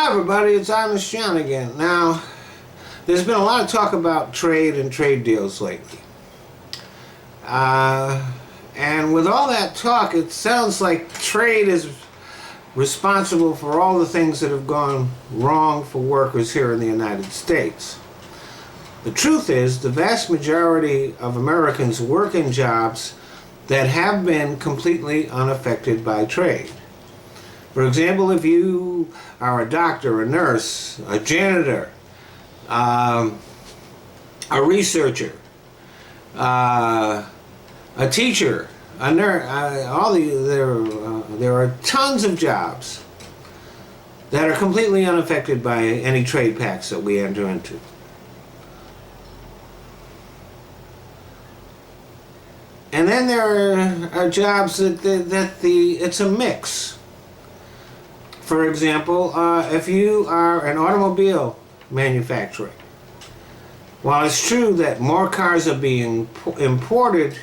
Hi everybody, it's Honest John again. Now, there's been a lot of talk about trade and trade deals lately. And with all that talk, it sounds like trade is responsible for all the things that have gone wrong for workers here in the United States. The truth is, the vast majority of Americans work in jobs that have been completely unaffected by trade. For example, if you are a doctor, a nurse, a janitor, a researcher, a teacher, a nurse, there are tons of jobs that are completely unaffected by any trade pacts that we enter into. And then there are jobs that it's a mix. For example, if you are an automobile manufacturer, while it's true that more cars are being imported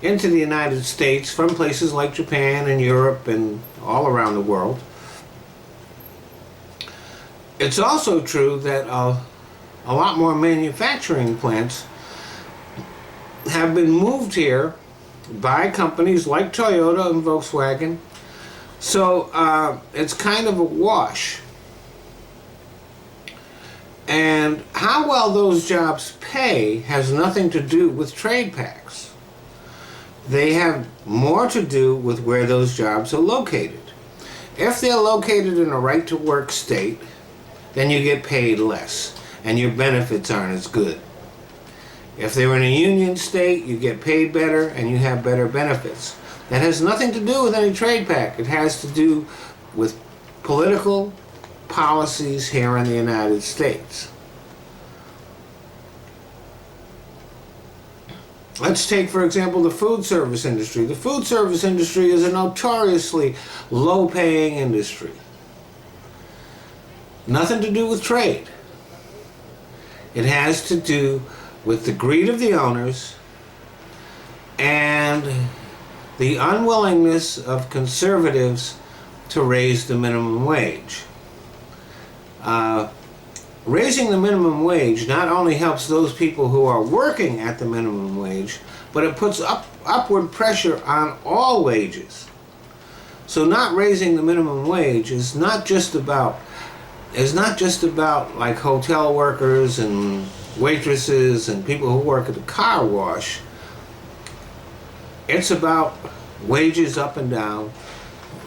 into the United States from places like Japan and Europe and all around the world, it's also true that a lot more manufacturing plants have been moved here by companies like Toyota and Volkswagen. So it's kind of a wash. And how well those jobs pay has nothing to do with trade pacts. They have more to do with where those jobs are located. If they're located in a right-to-work state, then you get paid less, and your benefits aren't as good. If they're in a union state, you get paid better, and you have better benefits. That has nothing to do with any trade pact. It has to do with political policies here in the United States. Let's take, for example, the food service industry. The food service industry is a notoriously low-paying industry. Nothing to do with trade. It has to do with the greed of the owners and the unwillingness of conservatives to raise the minimum wage. Raising the minimum wage not only helps those people who are working at the minimum wage, but it puts upward pressure on all wages. So not raising the minimum wage is not just about like hotel workers and waitresses and people who work at the car wash. It's about wages up and down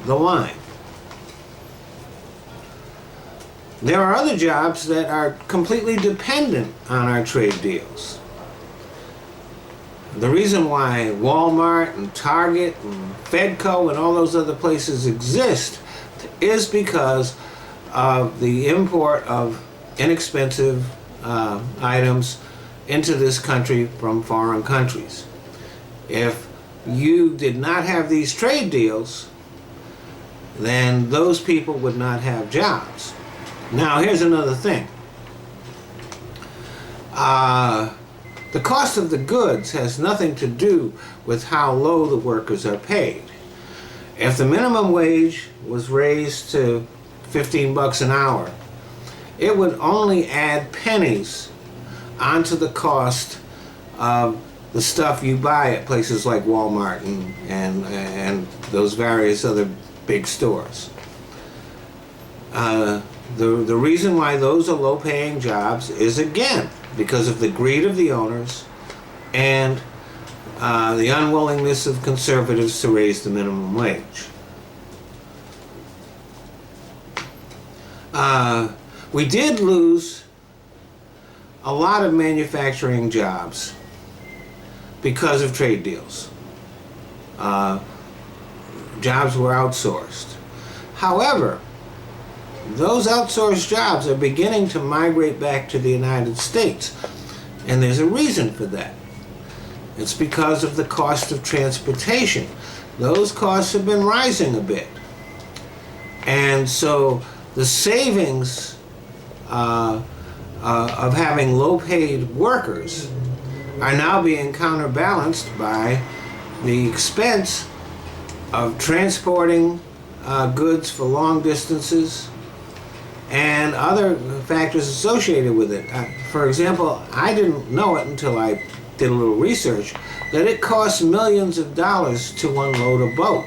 the line. There are other jobs that are completely dependent on our trade deals. The reason why Walmart and Target and Fedco and all those other places exist is because of the import of inexpensive items into this country from foreign countries. If you did not have these trade deals, then those people would not have jobs. Now, here's another thing. The cost of the goods has nothing to do with how low the workers are paid. If the minimum wage was raised to 15 bucks an hour, it would only add pennies onto the cost of the stuff you buy at places like Walmart and those various other big stores. The reason why those are low-paying jobs is, again, because of the greed of the owners and the unwillingness of conservatives to raise the minimum wage. We did lose a lot of manufacturing jobs because of trade deals. Jobs were outsourced. However, those outsourced jobs are beginning to migrate back to the United States, and there's a reason for that. It's because of the cost of transportation. Those costs have been rising a bit, and so the savings of having low-paid workers are now being counterbalanced by the expense of transporting goods for long distances and other factors associated with it. For example, I didn't know it until I did a little research that it costs millions of dollars to unload a boat.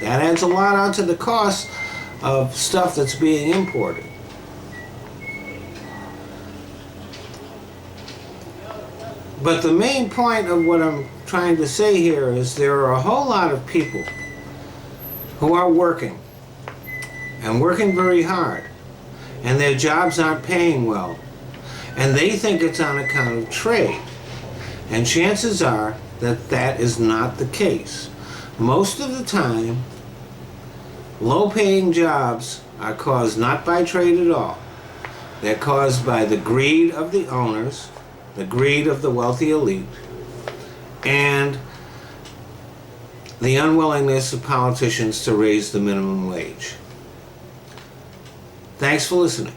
That adds a lot onto the cost of stuff that's being imported. But the main point of what I'm trying to say here is there are a whole lot of people who are working, and working very hard, and their jobs aren't paying well, and they think it's on account of trade. And chances are that that is not the case. Most of the time, low-paying jobs are caused not by trade at all. They're caused by the greed of the owners, the greed of the wealthy elite, and the unwillingness of politicians to raise the minimum wage. Thanks for listening.